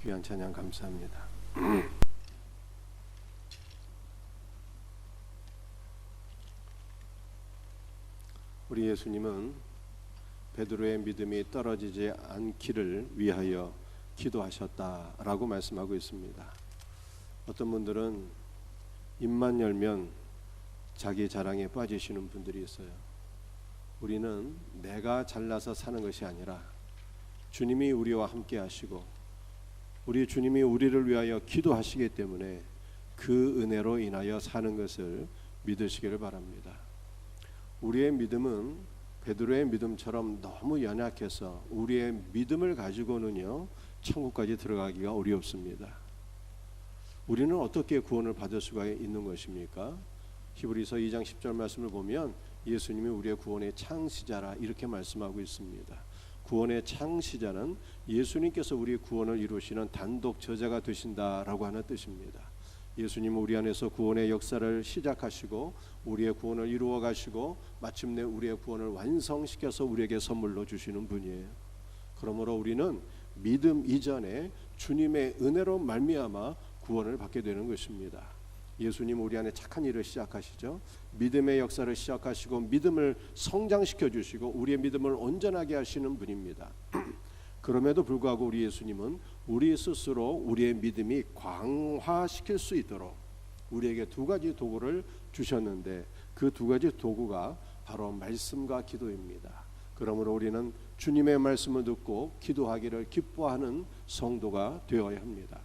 귀한 찬양 감사합니다. 우리 예수님은 베드로의 믿음이 떨어지지 않기를 위하여 기도하셨다라고 말씀하고 있습니다. 어떤 분들은 입만 열면 자기 자랑에 빠지시는 분들이 있어요. 우리는 내가 잘나서 사는 것이 아니라 주님이 우리와 함께 하시고 우리 주님이 우리를 위하여 기도하시기 때문에 그 은혜로 인하여 사는 것을 믿으시기를 바랍니다. 우리의 믿음은 베드로의 믿음처럼 너무 연약해서 우리의 믿음을 가지고는요 천국까지 들어가기가 어렵습니다. 우리는 어떻게 구원을 받을 수가 있는 것입니까? 히브리서 2장 10절 말씀을 보면 예수님이 우리의 구원의 창시자라 이렇게 말씀하고 있습니다. 구원의 창시자는 예수님께서 우리의 구원을 이루시는 단독 저자가 되신다라고 하는 뜻입니다. 예수님은 우리 안에서 구원의 역사를 시작하시고 우리의 구원을 이루어 가시고 마침내 우리의 구원을 완성시켜서 우리에게 선물로 주시는 분이에요. 그러므로 우리는 믿음 이전에 주님의 은혜로 말미암아 구원을 받게 되는 것입니다. 예수님 우리 안에 착한 일을 시작하시죠. 믿음의 역사를 시작하시고 믿음을 성장시켜 주시고 우리의 믿음을 온전하게 하시는 분입니다. 그럼에도 불구하고 우리 예수님은 우리 스스로 우리의 믿음이 강화시킬 수 있도록 우리에게 두 가지 도구를 주셨는데 그 두 가지 도구가 바로 말씀과 기도입니다. 그러므로 우리는 주님의 말씀을 듣고 기도하기를 기뻐하는 성도가 되어야 합니다.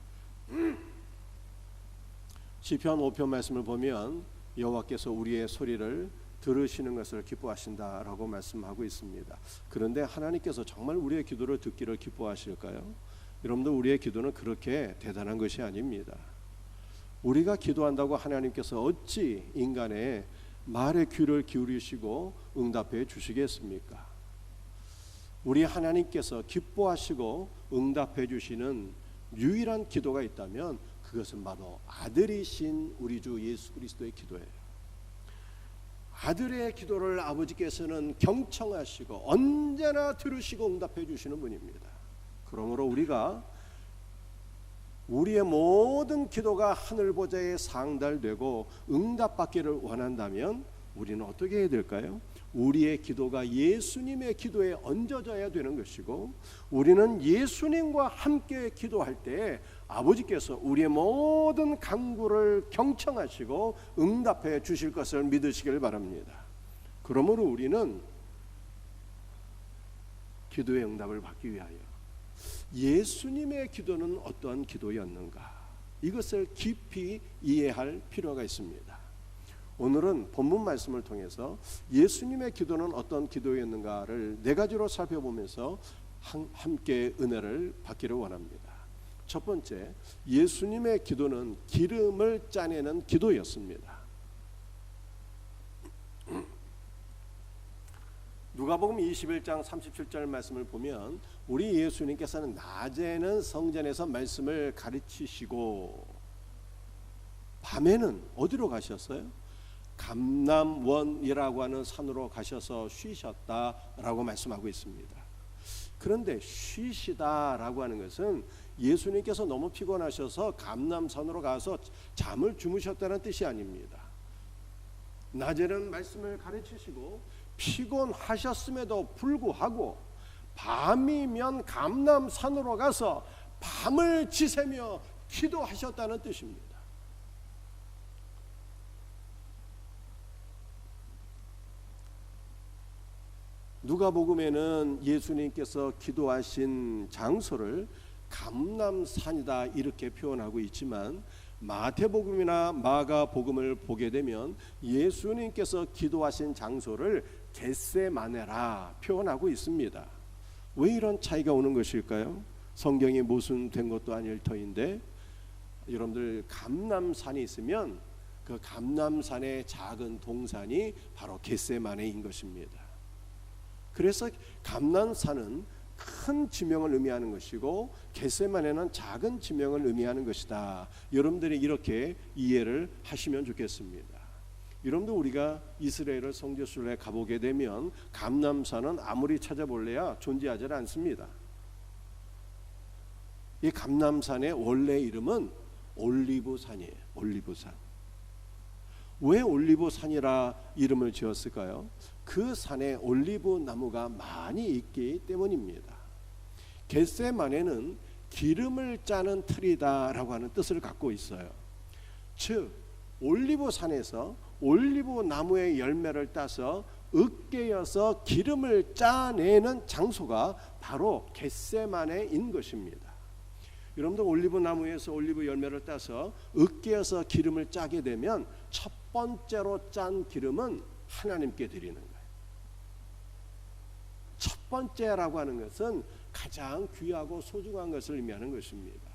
시편 5편 말씀을 보면 여호와께서 우리의 소리를 들으시는 것을 기뻐하신다라고 말씀하고 있습니다. 그런데 하나님께서 정말 우리의 기도를 듣기를 기뻐하실까요? 여러분들 우리의 기도는 그렇게 대단한 것이 아닙니다. 우리가 기도한다고 하나님께서 어찌 인간의 말에 귀를 기울이시고 응답해 주시겠습니까? 우리 하나님께서 기뻐하시고 응답해 주시는 유일한 기도가 있다면 그것은 바로 아들이신 우리 주 예수 그리스도의 기도예요. 아들의 기도를 아버지께서는 경청하시고 언제나 들으시고 응답해 주시는 분입니다. 그러므로 우리가 우리의 모든 기도가 하늘 보좌에 상달되고 응답받기를 원한다면 우리는 어떻게 해야 될까요? 우리의 기도가 예수님의 기도에 얹어져야 되는 것이고 우리는 예수님과 함께 기도할 때 아버지께서 우리의 모든 간구를 경청하시고 응답해 주실 것을 믿으시길 바랍니다. 그러므로 우리는 기도의 응답을 받기 위하여 예수님의 기도는 어떠한 기도였는가 이것을 깊이 이해할 필요가 있습니다. 오늘은 본문 말씀을 통해서 예수님의 기도는 어떤 기도였는가를 네 가지로 살펴보면서 함께 은혜를 받기를 원합니다. 첫 번째, 예수님의 기도는 기름을 짜내는 기도였습니다. 누가복음 21장 37절 말씀을 보면 우리 예수님께서는 낮에는 성전에서 말씀을 가르치시고 밤에는 어디로 가셨어요? 감람원이라고 하는 산으로 가셔서 쉬셨다라고 말씀하고 있습니다. 그런데 쉬시다라고 하는 것은 예수님께서 너무 피곤하셔서 감람산으로 가서 잠을 주무셨다는 뜻이 아닙니다. 낮에는 말씀을 가르치시고 피곤하셨음에도 불구하고 밤이면 감람산으로 가서 밤을 지새며 기도하셨다는 뜻입니다. 누가복음에는 예수님께서 기도하신 장소를 감람산이다 이렇게 표현하고 있지만 마태복음이나 마가복음을 보게 되면 예수님께서 기도하신 장소를 겟세마네라 표현하고 있습니다. 왜 이런 차이가 오는 것일까요? 성경이 모순된 것도 아닐 터인데 여러분들 감람산이 있으면 그 감람산의 작은 동산이 바로 겟세마네인 것입니다. 그래서 감람산은 큰 지명을 의미하는 것이고 겟세마네는 작은 지명을 의미하는 것이다. 여러분들이 이렇게 이해를 하시면 좋겠습니다. 여러분들 우리가 이스라엘을 성지순례 가보게 되면 감람산은 아무리 찾아볼래야 존재하지 않습니다. 이 감람산의 원래 이름은 올리브산이에요. 올리브산. 왜 올리브산이라 이름을 지었을까요? 그 산에 올리브 나무가 많이 있기 때문입니다. 겟세마네는 기름을 짜는 틀이다라고 하는 뜻을 갖고 있어요. 즉 올리브산에서 올리브 나무의 열매를 따서 으깨어서 기름을 짜내는 장소가 바로 겟세마네인 것입니다. 여러분들 올리브 나무에서 올리브 열매를 따서 으깨어서 기름을 짜게 되면 첫 번째로 짠 기름은 하나님께 드리는 거예요. 첫 번째라고 하는 것은 가장 귀하고 소중한 것을 의미하는 것입니다.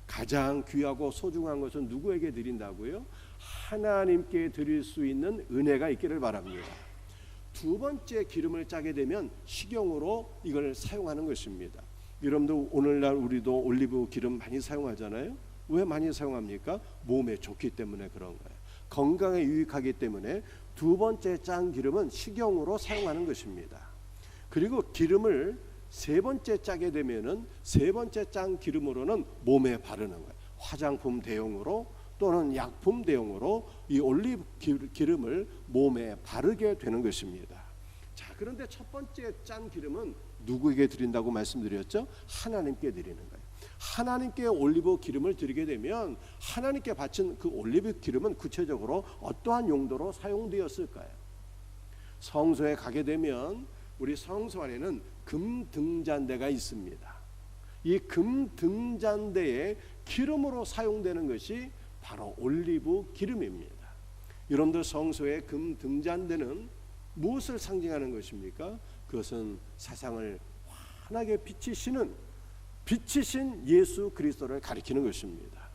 가장 귀하고 소중한 것은 누구에게 드린다고요? 하나님께 드릴 수 있는 은혜가 있기를 바랍니다. 두 번째 기름을 짜게 되면 식용으로 이걸 사용하는 것입니다. 여러분들 오늘날 우리도 올리브 기름 많이 사용하잖아요. 왜 많이 사용합니까? 몸에 좋기 때문에 그런 거예요. 건강에 유익하기 때문에 두 번째 짠 기름은 식용으로 사용하는 것입니다. 그리고 기름을 세 번째 짜게 되면은 세 번째 짠 기름으로는 몸에 바르는 거예요. 화장품 대용으로 또는 약품 대용으로 이 올리브 기름을 몸에 바르게 되는 것입니다. 자, 그런데 첫 번째 짠 기름은 누구에게 드린다고 말씀드렸죠? 하나님께 드리는 거예요. 하나님께 올리브 기름을 드리게 되면 하나님께 바친 그 올리브 기름은 구체적으로 어떠한 용도로 사용되었을까요? 성소에 가게 되면 우리 성소 안에는 금 등잔대가 있습니다. 이 금 등잔대에 기름으로 사용되는 것이 바로 올리브 기름입니다. 여러분들 성소의 금 등잔대는 무엇을 상징하는 것입니까? 그것은 세상을 환하게 비치신 예수 그리스도를 가리키는 것입니다.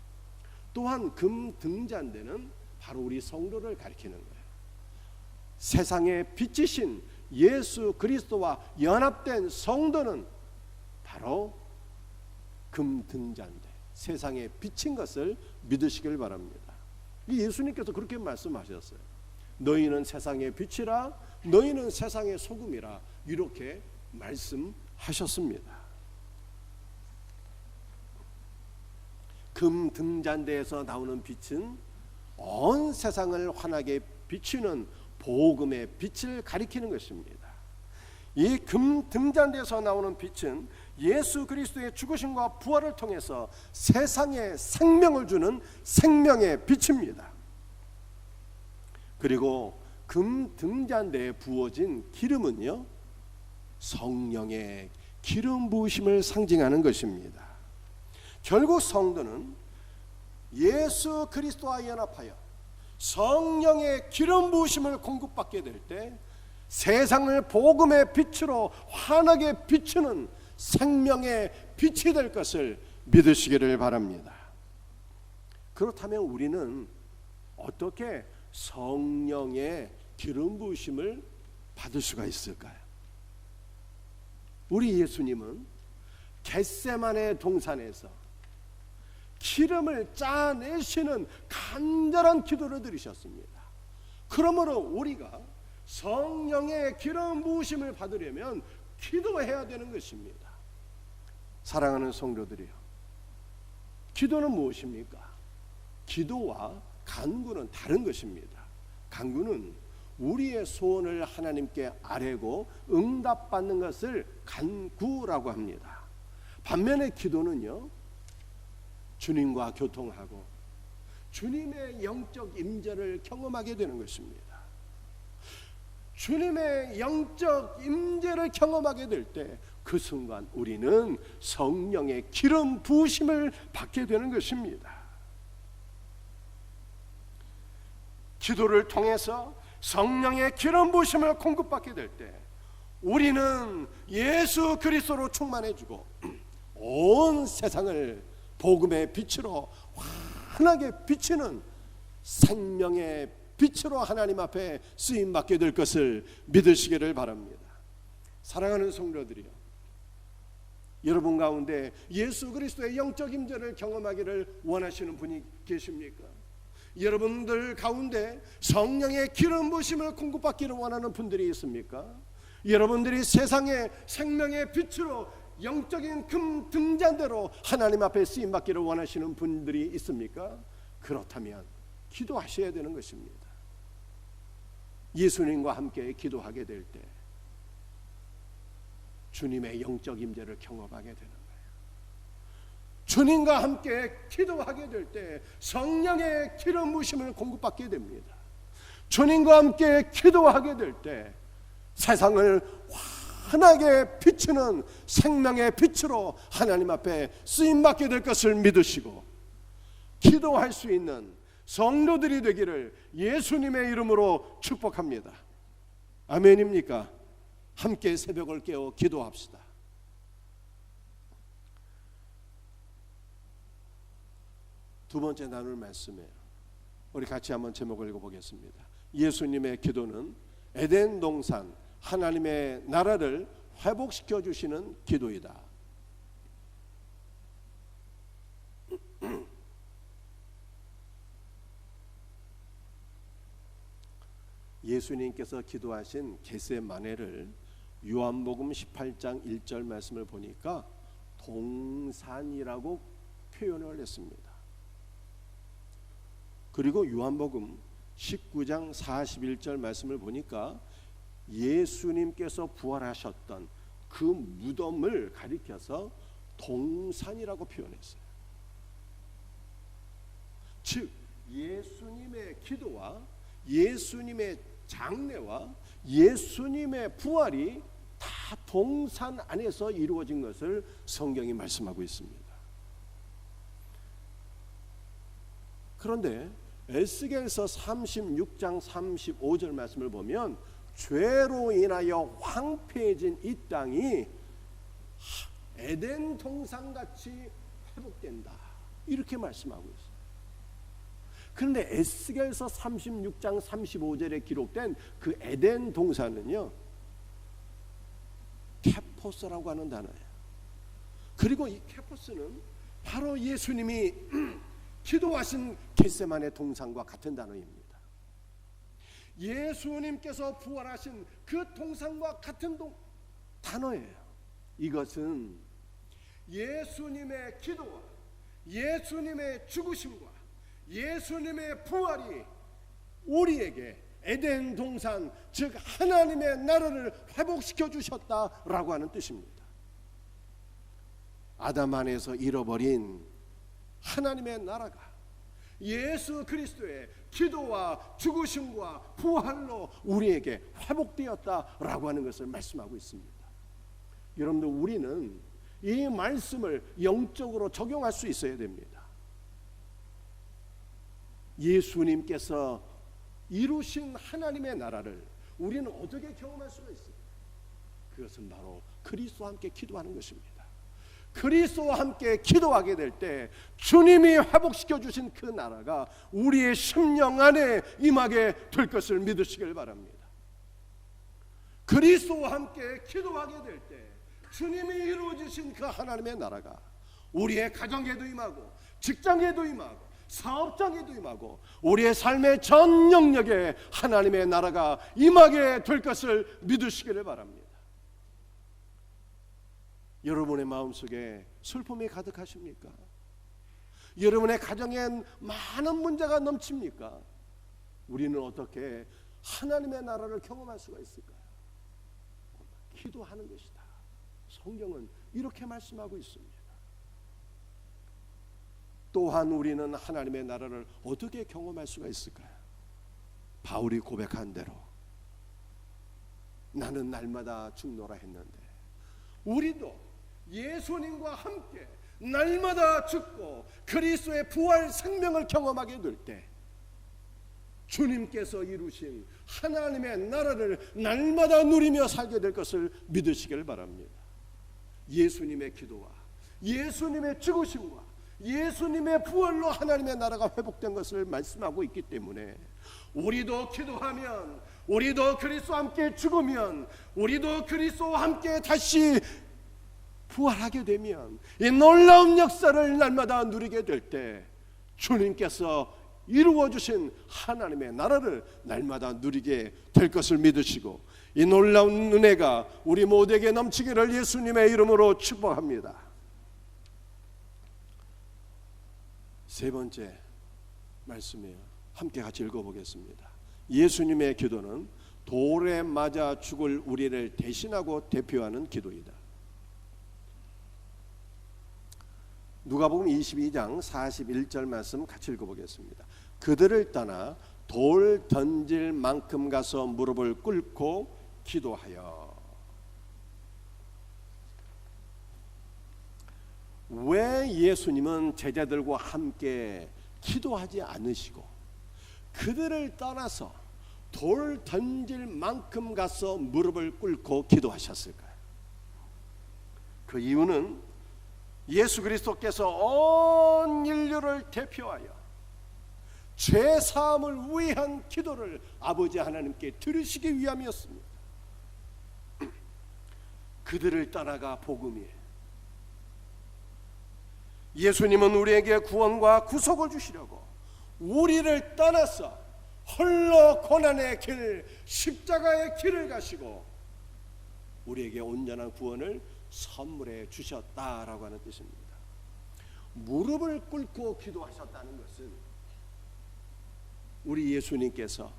또한 금 등잔대는 바로 우리 성도를 가리키는 거예요. 세상에 비치신 예수 그리스도와 연합된 성도는 바로 금 등잔대, 세상에 비친 것을 믿으시길 바랍니다. 예수님께서 그렇게 말씀하셨어요. 너희는 세상의 빛이라, 너희는 세상의 소금이라, 이렇게 말씀하셨습니다. 금 등잔대에서 나오는 빛은 온 세상을 환하게 비추는 복음의 빛을 가리키는 것입니다. 이 금 등잔대에서 나오는 빛은 예수 그리스도의 죽으심과 부활을 통해서 세상에 생명을 주는 생명의 빛입니다. 그리고 금 등잔대에 부어진 기름은요, 성령의 기름 부으심을 상징하는 것입니다. 결국 성도는 예수 그리스도와 연합하여 성령의 기름 부으심을 공급받게 될 때 세상을 복음의 빛으로 환하게 비추는 생명의 빛이 될 것을 믿으시기를 바랍니다. 그렇다면 우리는 어떻게 성령의 기름 부으심을 받을 수가 있을까요? 우리 예수님은 겟세마네 동산에서 기름을 짜내시는 간절한 기도를 드리셨습니다. 그러므로 우리가 성령의 기름 부으심을 받으려면 기도해야 되는 것입니다. 사랑하는 성도들이요, 기도는 무엇입니까? 기도와 간구는 다른 것입니다. 간구는 우리의 소원을 하나님께 아뢰고 응답받는 것을 간구라고 합니다. 반면에 기도는요, 주님과 교통하고 주님의 영적 임재를 경험하게 되는 것입니다. 주님의 영적 임재를 경험하게 될 때 그 순간 우리는 성령의 기름 부으심을 받게 되는 것입니다. 기도를 통해서 성령의 기름 부으심을 공급받게 될 때 우리는 예수 그리스도로 충만해지고 온 세상을 복음의 빛으로 환하게 비치는 생명의 빛으로 하나님 앞에 쓰임받게 될 것을 믿으시기를 바랍니다. 사랑하는 성도들이요, 여러분 가운데 예수 그리스도의 영적 임재를 경험하기를 원하시는 분이 계십니까? 여러분들 가운데 성령의 기름 부으심을 공급받기를 원하는 분들이 있습니까? 여러분들이 세상의 생명의 빛으로 영적인 금 등잔대로 하나님 앞에 쓰임받기를 원하시는 분들이 있습니까? 그렇다면 기도하셔야 되는 것입니다. 예수님과 함께 기도하게 될 때 주님의 영적 임재를 경험하게 되는 거예요. 주님과 함께 기도하게 될 때 성령의 기름 부으심을 공급받게 됩니다. 주님과 함께 기도하게 될 때 세상을 환하게 비추는 생명의 빛으로 하나님 앞에 쓰임받게 될 것을 믿으시고 기도할 수 있는 성도들이 되기를 예수님의 이름으로 축복합니다. 아멘입니까? 함께 새벽을 깨워 기도합시다. 두 번째 나눌 말씀이에요. 우리 같이 한번 제목을 읽어보겠습니다. 예수님의 기도는 에덴 동산 하나님의 나라를 회복시켜 주시는 기도이다. 예수님께서 기도하신 겟세마네를 요한복음 18장 1절 말씀을 보니까 동산이라고 표현을 했습니다. 그리고 요한복음 19장 41절 말씀을 보니까 예수님께서 부활하셨던 그 무덤을 가리켜서 동산이라고 표현했어요. 즉 예수님의 기도와 예수님의 장례와 예수님의 부활이 다 동산 안에서 이루어진 것을 성경이 말씀하고 있습니다. 그런데 에스겔서 36장 35절 말씀을 보면 죄로 인하여 황폐해진 이 땅이 에덴 동산같이 회복된다 이렇게 말씀하고 있어요. 그런데 에스겔서 36장 35절에 기록된 그 에덴 동산은요 케포스라고 하는 단어예요. 그리고 이 케포스는 바로 예수님이 기도하신 겟세마네 동산과 같은 단어입니다. 예수님께서 부활하신 그 동산과 같은 단어예요. 이것은 예수님의 기도와 예수님의 죽으심과 예수님의 부활이 우리에게 에덴 동산 즉 하나님의 나라를 회복시켜 주셨다라고 하는 뜻입니다. 아담 안에서 잃어버린 하나님의 나라가 예수 그리스도의 기도와 죽으심과 부활로 우리에게 회복되었다라고 하는 것을 말씀하고 있습니다. 여러분들 우리는 이 말씀을 영적으로 적용할 수 있어야 됩니다. 예수님께서 이루신 하나님의 나라를 우리는 어떻게 경험할 수가 있습니까? 그것은 바로 그리스도와 함께 기도하는 것입니다. 그리스도와 함께 기도하게 될 때 주님이 회복시켜 주신 그 나라가 우리의 심령 안에 임하게 될 것을 믿으시길 바랍니다. 그리스도와 함께 기도하게 될 때 주님이 이루어 주신 그 하나님의 나라가 우리의 가정에도 임하고 직장에도 임하고 사업장에도 임하고 우리의 삶의 전 영역에 하나님의 나라가 임하게 될 것을 믿으시기를 바랍니다. 여러분의 마음속에 슬픔이 가득하십니까? 여러분의 가정엔 많은 문제가 넘칩니까? 우리는 어떻게 하나님의 나라를 경험할 수가 있을까요? 기도하는 것이다. 성경은 이렇게 말씀하고 있습니다. 또한 우리는 하나님의 나라를 어떻게 경험할 수가 있을까요? 바울이 고백한 대로 나는 날마다 죽노라 했는데 우리도 예수님과 함께 날마다 죽고 그리스도의 부활 생명을 경험하게 될 때 주님께서 이루신 하나님의 나라를 날마다 누리며 살게 될 것을 믿으시길 바랍니다. 예수님의 기도와 예수님의 죽으심과 예수님의 부활로 하나님의 나라가 회복된 것을 말씀하고 있기 때문에 우리도 기도하면 우리도 그리스도와 함께 죽으면 우리도 그리스도와 함께 다시 부활하게 되면 이 놀라운 역사를 날마다 누리게 될 때 주님께서 이루어주신 하나님의 나라를 날마다 누리게 될 것을 믿으시고 이 놀라운 은혜가 우리 모두에게 넘치기를 예수님의 이름으로 축복합니다. 세 번째 말씀이에요. 함께 같이 읽어보겠습니다. 예수님의 기도는 돌에 맞아 죽을 우리를 대신하고 대표하는 기도이다. 누가복음 22장 41절 말씀 같이 읽어보겠습니다. 그들을 떠나 돌 던질 만큼 가서 무릎을 꿇고 기도하여. 왜 예수님은 제자들과 함께 기도하지 않으시고 그들을 떠나서 돌 던질 만큼 가서 무릎을 꿇고 기도하셨을까요? 그 이유는 예수 그리스도께서 온 인류를 대표하여 죄 사함을 위한 기도를 아버지 하나님께 드리시기 위함이었습니다. 그들을 떠나가 복음이에요. 예수님은 우리에게 구원과 구속을 주시려고 우리를 떠나서 홀로 고난의 길, 십자가의 길을 가시고 우리에게 온전한 구원을 선물해 주셨다라고 하는 뜻입니다. 무릎을 꿇고 기도하셨다는 것은 우리 예수님께서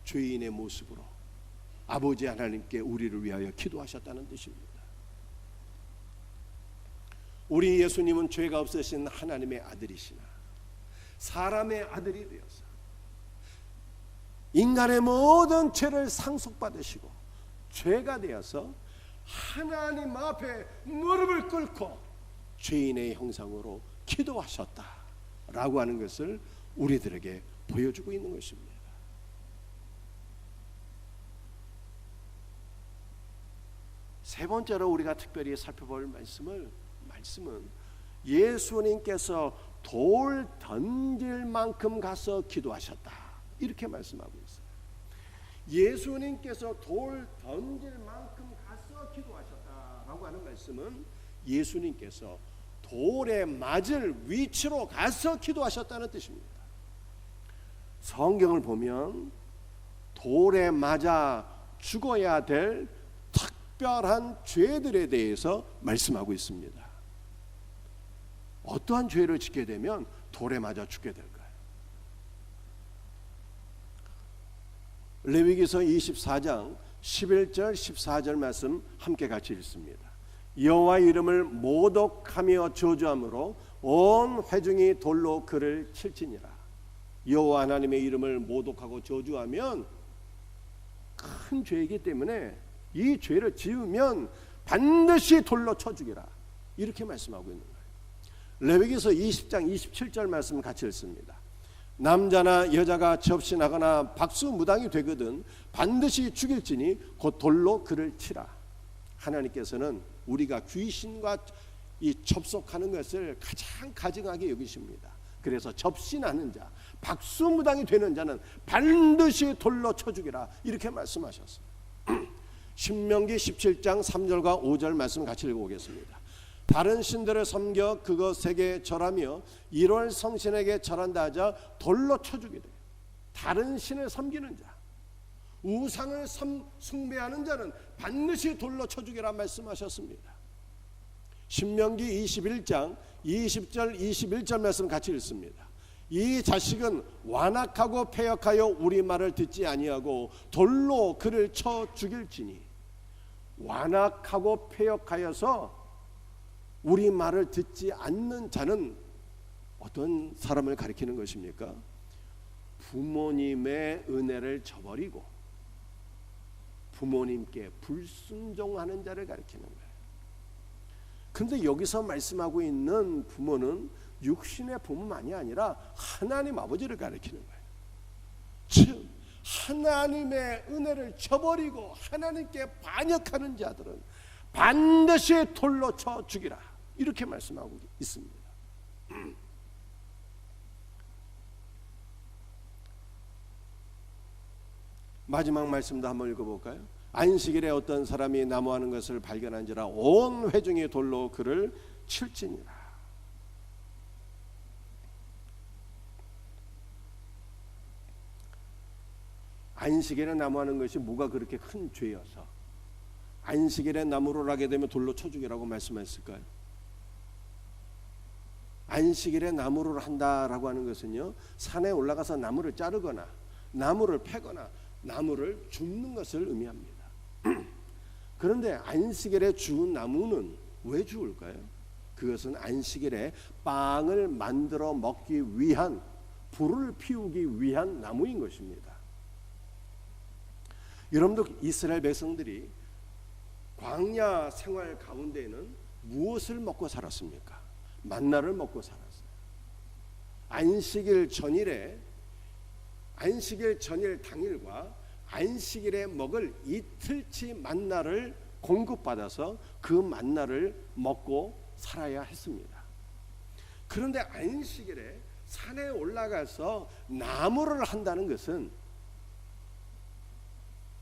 죄인의 모습으로 아버지 하나님께 우리를 위하여 기도하셨다는 뜻입니다. 우리 예수님은 죄가 없으신 하나님의 아들이시나 사람의 아들이 되어서 인간의 모든 죄를 상속받으시고 죄가 되어서 하나님 앞에 무릎을 꿇고 죄인의 형상으로 기도하셨다라고 하는 것을 우리들에게 보여주고 있는 것입니다. 세 번째로 우리가 특별히 살펴볼 말씀은 예수님께서 돌 던질 만큼 가서 기도하셨다 이렇게 말씀하고 있어요. 예수님께서 돌 던질 만큼 가서 기도하셨다라고 하는 말씀은 예수님께서 돌에 맞을 위치로 가서 기도하셨다는 뜻입니다. 성경을 보면 돌에 맞아 죽어야 될 특별한 죄들에 대해서 말씀하고 있습니다. 어떠한 죄를 짓게 되면 돌에 맞아 죽게 될까요? 레위기서 24장 11절 14절 말씀 함께 같이 읽습니다. 여호와 이름을 모독하며 저주함으로 온 회중이 돌로 그를 칠지니라. 여호와 하나님의 이름을 모독하고 저주하면 큰 죄이기 때문에 이 죄를 지으면 반드시 돌로 쳐 죽이라 이렇게 말씀하고 있는 거예요. 레위기서 20장 27절 말씀 같이 읽습니다. 남자나 여자가 접신하거나 박수무당이 되거든 반드시 죽일지니 곧 돌로 그를 치라. 하나님께서는 우리가 귀신과 이 접속하는 것을 가장 가증하게 여기십니다. 그래서 접신하는 자, 박수무당이 되는 자는 반드시 돌로 쳐 죽이라 이렇게 말씀하셨어요. 신명기 17장 3절과 5절 말씀 같이 읽어보겠습니다. 다른 신들을 섬겨 그것에게 절하며 1월 성신에게 절한다 하자 돌로 쳐 죽이되 다른 신을 섬기는 자, 우상을 숭배하는 자는 반드시 돌로 쳐 죽이라 말씀하셨습니다. 신명기 21장 20절 21절 말씀 같이 읽습니다. 이 자식은 완악하고 패역하여 우리 말을 듣지 아니하고 돌로 그를 쳐 죽일지니. 완악하고 패역하여서 우리 말을 듣지 않는 자는 어떤 사람을 가리키는 것입니까? 부모님의 은혜를 저버리고 부모님께 불순종하는 자를 가리키는 거예요. 그런데 여기서 말씀하고 있는 부모는 육신의 부모만이 아니라 하나님 아버지를 가리키는 거예요. 즉 하나님의 은혜를 저버리고 하나님께 반역하는 자들은 반드시 돌로 쳐 죽이라 이렇게 말씀하고 있습니다. 마지막 말씀도 한번 읽어볼까요? 안식일에 어떤 사람이 나무하는 것을 발견한지라 온 회중이 돌로 그를 칠지니라. 안식일에 나무하는 것이 뭐가 그렇게 큰 죄여서 안식일에 나무를 하게 되면 돌로 쳐 죽이라고 말씀했을까요? 안식일에 나무를 한다라고 하는 것은요, 산에 올라가서 나무를 자르거나 나무를 패거나 나무를 줍는 것을 의미합니다. 그런데 안식일에 주운 나무는 왜 주울까요? 그것은 안식일에 빵을 만들어 먹기 위한, 불을 피우기 위한 나무인 것입니다. 여러분도 이스라엘 백성들이 광야 생활 가운데에는 무엇을 먹고 살았습니까? 만나를 먹고 살았어요. 안식일 전일 당일과 안식일에 먹을 이틀치 만나를 공급받아서 그 만나를 먹고 살아야 했습니다. 그런데 안식일에 산에 올라가서 나무를 한다는 것은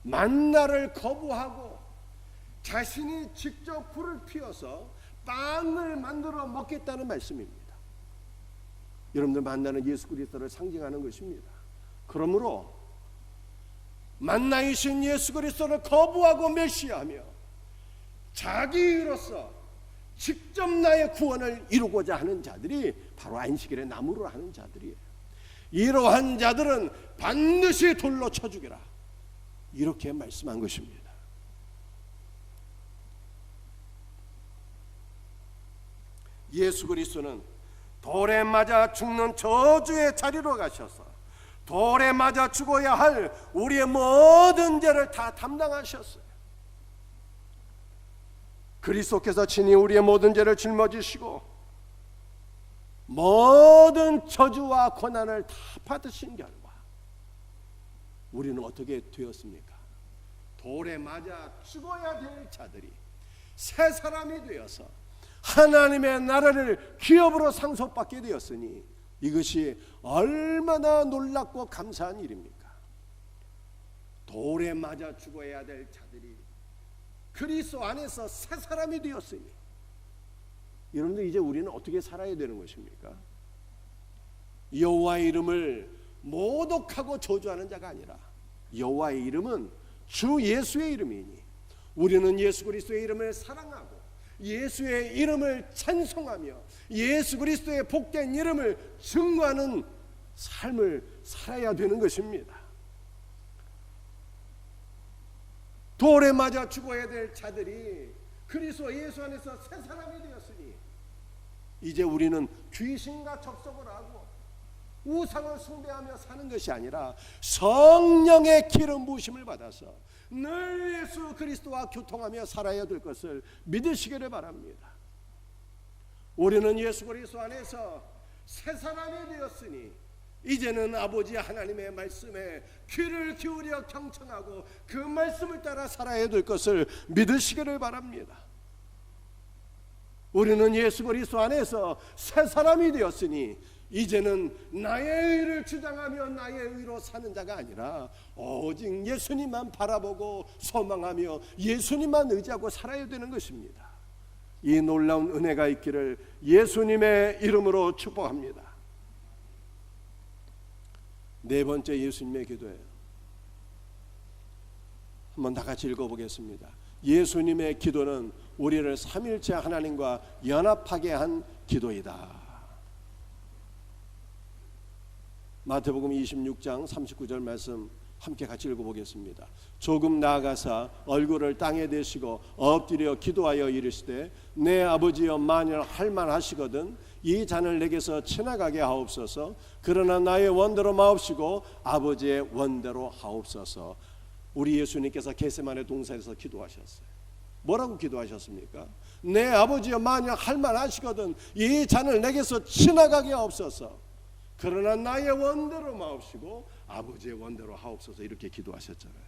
만나를 거부하고 자신이 직접 불을 피워서 빵을 만들어 먹겠다는 말씀입니다. 여러분들, 만나는 예수 그리스도를 상징하는 것입니다. 그러므로 만나이신 예수 그리스도를 거부하고 멸시하며 자기 의로서 직접 나의 구원을 이루고자 하는 자들이 바로 안식일에 나무를 하는 자들이에요. 이러한 자들은 반드시 돌로 쳐 죽여라, 이렇게 말씀한 것입니다. 예수 그리스도는 돌에 맞아 죽는 저주의 자리로 가셔서 돌에 맞아 죽어야 할 우리의 모든 죄를 다 담당하셨어요. 그리스도께서 친히 우리의 모든 죄를 짊어지시고 모든 저주와 고난을 다 받으신 결과 우리는 어떻게 되었습니까? 돌에 맞아 죽어야 될 자들이 새 사람이 되어서 하나님의 나라를 기업으로 상속받게 되었으니 이것이 얼마나 놀랍고 감사한 일입니까? 돌에 맞아 죽어야 될 자들이 그리스도 안에서 새 사람이 되었으니, 여러분들 이제 우리는 어떻게 살아야 되는 것입니까? 여호와의 이름을 모독하고 저주하는 자가 아니라 여호와의 이름은 주 예수의 이름이니 우리는 예수 그리스도의 이름을 사랑하고 예수의 이름을 찬송하며 예수 그리스도의 복된 이름을 증거하는 삶을 살아야 되는 것입니다. 돌에 맞아 죽어야 될 자들이 그리스도 예수 안에서 새 사람이 되었으니 이제 우리는 귀신과 접속을 하고 우상을 숭배하며 사는 것이 아니라 성령의 기름 부으심을 받아서 늘 예수 그리스도와 교통하며 살아야 될 것을 믿으시기를 바랍니다. 우리는 예수 그리스도 안에서 새 사람이 되었으니 이제는 아버지 하나님의 말씀에 귀를 기울여 경청하고 그 말씀을 따라 살아야 될 것을 믿으시기를 바랍니다. 우리는 예수 그리스도 안에서 새 사람이 되었으니 이제는 나의 의를 주장하며 나의 의로 사는 자가 아니라 오직 예수님만 바라보고 소망하며 예수님만 의지하고 살아야 되는 것입니다. 이 놀라운 은혜가 있기를 예수님의 이름으로 축복합니다. 네 번째 예수님의 기도예요. 한번 다 같이 읽어보겠습니다. 예수님의 기도는 우리를 삼일체 하나님과 연합하게 한 기도이다. 마태복음 26장 39절 말씀 함께 같이 읽어보겠습니다. 조금 나아가사 얼굴을 땅에 대시고 엎드려 기도하여 이르시되 내 아버지여 만일 할만하시거든 이 잔을 내게서 지나가게 하옵소서. 그러나 나의 원대로 마옵시고 아버지의 원대로 하옵소서. 우리 예수님께서 겟세마네 동산에서 기도하셨어요. 뭐라고 기도하셨습니까? 내 아버지여 만일 할만하시거든 이 잔을 내게서 지나가게 하옵소서. 그러나 나의 원대로 마옵시고 아버지의 원대로 하옵소서. 이렇게 기도하셨잖아요.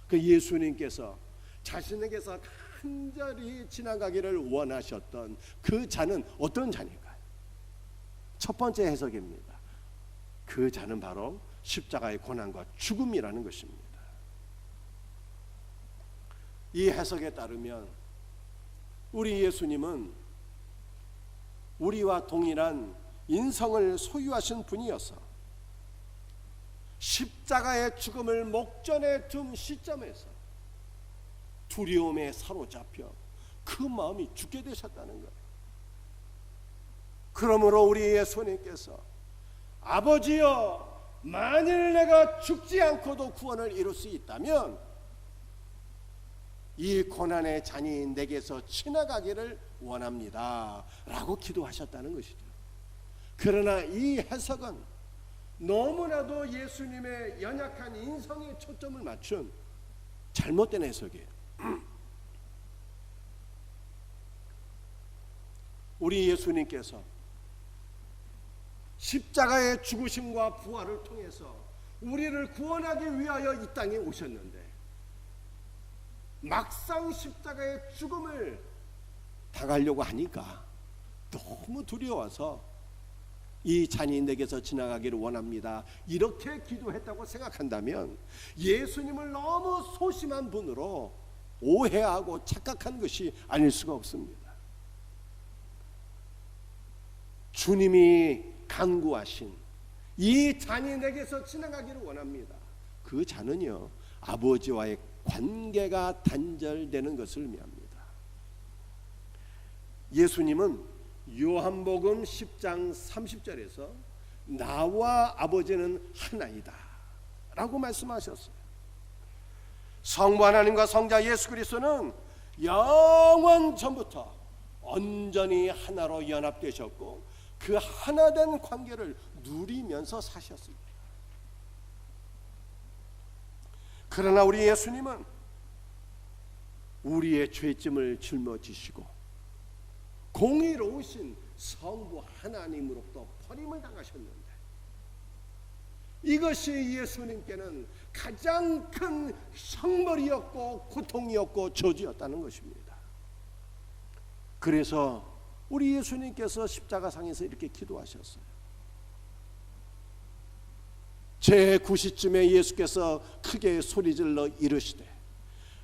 그 예수님께서 자신에게서 간절히 지나가기를 원하셨던 그 잔은 어떤 잔일까요? 첫 번째 해석입니다. 그 잔은 바로 십자가의 고난과 죽음이라는 것입니다. 이 해석에 따르면 우리 예수님은 우리와 동일한 인성을 소유하신 분이어서 십자가의 죽음을 목전에 둔 시점에서 두려움에 사로잡혀 그 마음이 죽게 되셨다는 거예요. 그러므로 우리 예수님께서 아버지여, 만일 내가 죽지 않고도 구원을 이룰 수 있다면 이 고난의 잔이 내게서 지나가기를 원합니다 라고 기도하셨다는 것이죠. 그러나 이 해석은 너무나도 예수님의 연약한 인성에 초점을 맞춘 잘못된 해석이에요. 우리 예수님께서 십자가의 죽으심과 부활을 통해서 우리를 구원하기 위하여 이 땅에 오셨는데 막상 십자가의 죽음을 당하려고 하니까 너무 두려워서 이 잔이 내게서 지나가기를 원합니다 이렇게 기도했다고 생각한다면 예수님을 너무 소심한 분으로 오해하고 착각한 것이 아닐 수가 없습니다. 주님이 간구하신 이 잔이 내게서 지나가기를 원합니다. 그 잔은요, 아버지와의 관계가 단절되는 것을 의미합니다. 예수님은 요한복음 10장 30절에서 나와 아버지는 하나이다 라고 말씀하셨어요. 성부 하나님과 성자 예수 그리스도는 영원 전부터 온전히 하나로 연합되셨고 그 하나된 관계를 누리면서 사셨습니다. 그러나 우리 예수님은 우리의 죄짐을 짊어지시고 공의로우신 성부 하나님으로부터 버림을 당하셨는데 이것이 예수님께는 가장 큰 형벌이었고 고통이었고 저주였다는 것입니다. 그래서 우리 예수님께서 십자가상에서 이렇게 기도하셨어요. 제9시쯤에 예수께서 크게 소리질러 이르시되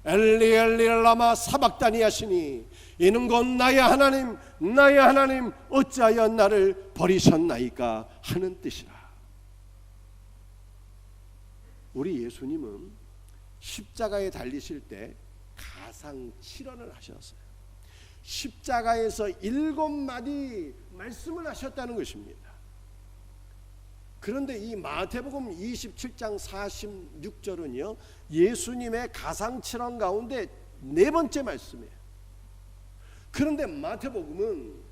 엘리 엘리 라마 사박다니 하시니 이는 곧 나의 하나님 나의 하나님 어찌하여 나를 버리셨나이까 하는 뜻이라. 우리 예수님은 십자가에 달리실 때 가상칠언을 하셨어요. 십자가에서 7마디 말씀을 하셨다는 것입니다. 그런데 이 마태복음 27장 46절은요 예수님의 가상칠언 가운데 4번째 말씀이에요. 그런데 마태복음은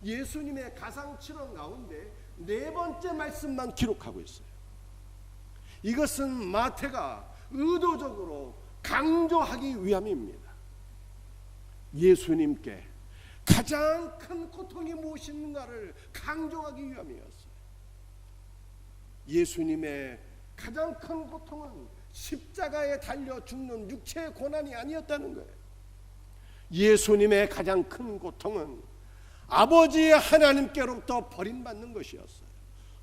예수님의 가상칠언 가운데 4번째 말씀만 기록하고 있어요. 이것은 마태가 의도적으로 강조하기 위함입니다. 예수님께 가장 큰 고통이 무엇인가를 강조하기 위함이었어요. 예수님의 가장 큰 고통은 십자가에 달려 죽는 육체의 고난이 아니었다는 거예요. 예수님의 가장 큰 고통은 아버지 하나님께로부터 버림받는 것이었어요.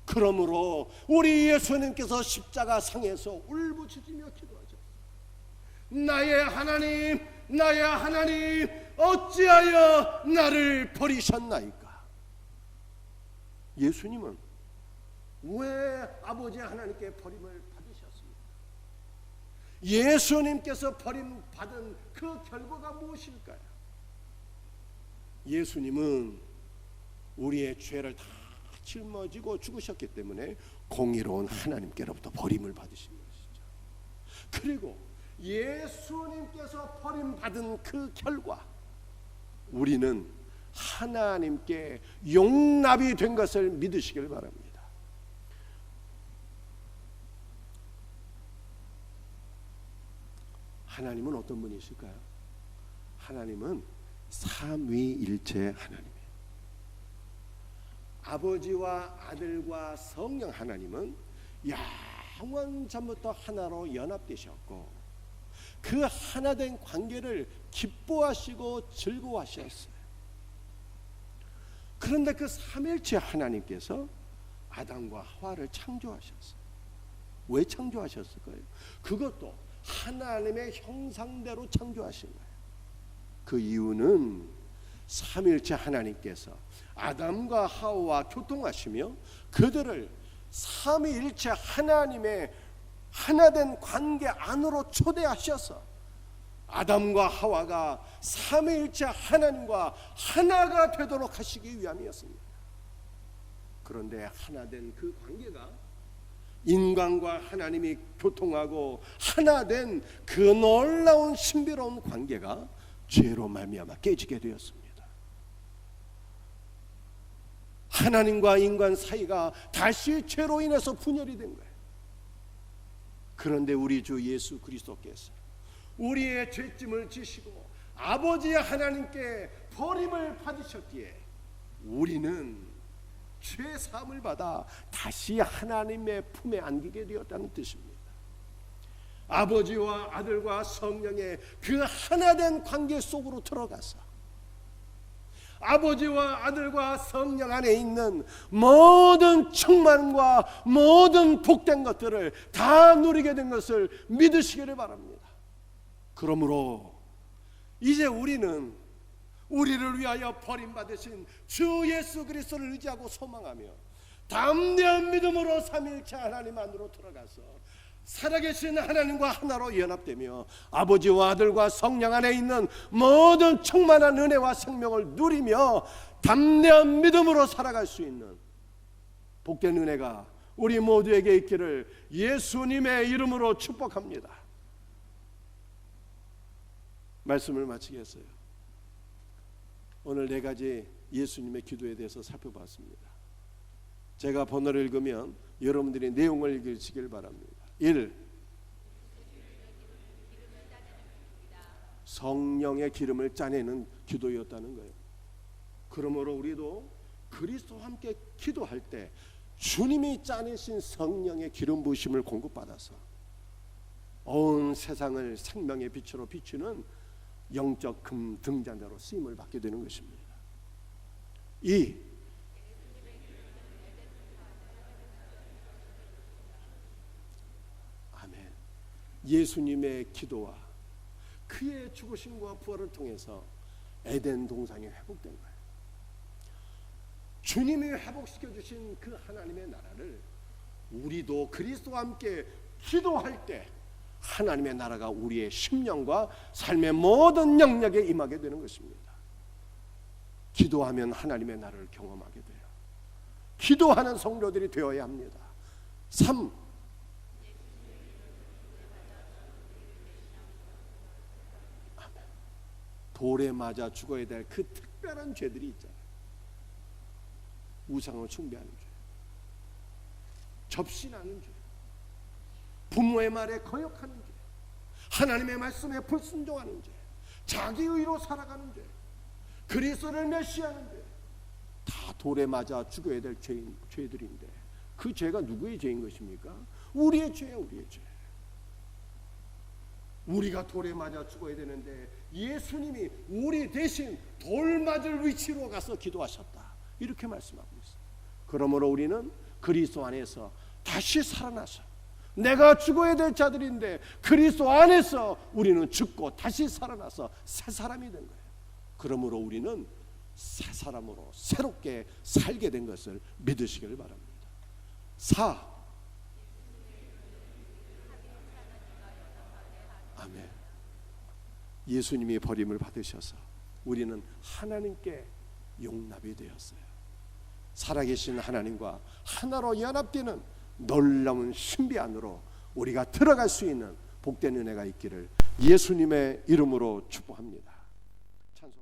그러므로 우리 예수님께서 십자가 상에서 울부짖으며 기도하셨어요. 나의 하나님 나의 하나님 어찌하여 나를 버리셨나이까. 예수님은 왜 아버지 하나님께 버림을 받으셨습니까? 예수님께서 버림받은 그 결과가 무엇일까요? 예수님은 우리의 죄를 다 짊어지고 죽으셨기 때문에 공의로운 하나님께로부터 버림을 받으신 것이죠. 그리고 예수님께서 버림받은 그 결과 우리는 하나님께 용납이 된 것을 믿으시길 바랍니다. 하나님은 어떤 분이실까요? 하나님은 삼위일체 하나님이에요. 아버지와 아들과 성령 하나님은 영원 전부터 하나로 연합되셨고 그 하나된 관계를 기뻐하시고 즐거워하셨어요. 그런데 그 삼일체 하나님께서 아담과 하와를 창조하셨어요. 왜 창조하셨을까요? 그것도 하나님의 형상대로 창조하신 거예요. 그 이유는 삼일체 하나님께서 아담과 하와와 교통하시며 그들을 삼위일체 하나님의 하나된 관계 안으로 초대하셔서 아담과 하와가 삼위일체 하나님과 하나가 되도록 하시기 위함이었습니다. 그런데 하나된 그 관계가 인간과 하나님이 교통하고 하나된 그 놀라운 신비로운 관계가 죄로 말미암아 깨지게 되었습니다. 하나님과 인간 사이가 다시 죄로 인해서 분열이 된 거예요. 그런데 우리 주 예수 그리스도께서 우리의 죄짐을 지시고 아버지 하나님께 버림을 받으셨기에 우리는 죄 사함을 받아 다시 하나님의 품에 안기게 되었다는 뜻입니다. 아버지와 아들과 성령의 그 하나된 관계 속으로 들어가서 아버지와 아들과 성령 안에 있는 모든 충만과 모든 복된 것들을 다 누리게 된 것을 믿으시기를 바랍니다. 그러므로 이제 우리는 우리를 위하여 버림받으신 주 예수 그리스도를 의지하고 소망하며 담대한 믿음으로 삼위일체 하나님 안으로 들어가서 살아계신 하나님과 하나로 연합되며 아버지와 아들과 성령 안에 있는 모든 충만한 은혜와 생명을 누리며 담대한 믿음으로 살아갈 수 있는 복된 은혜가 우리 모두에게 있기를 예수님의 이름으로 축복합니다. 말씀을 마치겠어요. 오늘 4가지 예수님의 기도에 대해서 살펴봤습니다. 제가 번호를 읽으면 여러분들이 내용을 읽으시길 바랍니다. 1. 성령의 기름을 짜내는 기도였다는 거예요. 그러므로 우리도 그리스도와 함께 기도할 때 주님이 짜내신 성령의 기름 부으심을 공급받아서 온 세상을 생명의 빛으로 비추는 영적 금등잔대로 쓰임을 받게 되는 것입니다. 2. 아멘. 예수님의 기도와 그의 죽으심과 부활을 통해서 에덴 동산이 회복된 거예요. 주님이 회복시켜 주신 그 하나님의 나라를 우리도 그리스도와 함께 기도할 때 하나님의 나라가 우리의 심령과 삶의 모든 영역에 임하게 되는 것입니다. 기도하면 하나님의 나라를 경험하게 돼요. 기도하는 성도들이 되어야 합니다. 3. 아멘. 돌에 맞아 죽어야 될 그 특별한 죄들이 있잖아요. 우상을 숭배하는 죄, 접신하는 죄, 부모의 말에 거역하는 죄, 하나님의 말씀에 불순종하는 죄, 자기 의로 살아가는 죄, 그리스도를 멸시하는 죄, 다 돌에 맞아 죽어야 될 죄들인데 그 죄가 누구의 죄인 것입니까? 우리의 죄예요. 우리의 죄. 우리가 돌에 맞아 죽어야 되는데 예수님이 우리 대신 돌 맞을 위치로 가서 기도하셨다, 이렇게 말씀하고 있어요. 그러므로 우리는 그리스도 안에서 다시 살아나서 내가 죽어야 될 자들인데 그리스도 안에서 우리는 죽고 다시 살아나서 새 사람이 된 거예요. 그러므로 우리는 새 사람으로 새롭게 살게 된 것을 믿으시길 바랍니다. 4. 아멘. 예수님이 버림을 받으셔서 우리는 하나님께 용납이 되었어요. 살아계신 하나님과 하나로 연합되는 놀라운 신비 안으로 우리가 들어갈 수 있는 복된 은혜가 있기를 예수님의 이름으로 축복합니다. 찬송.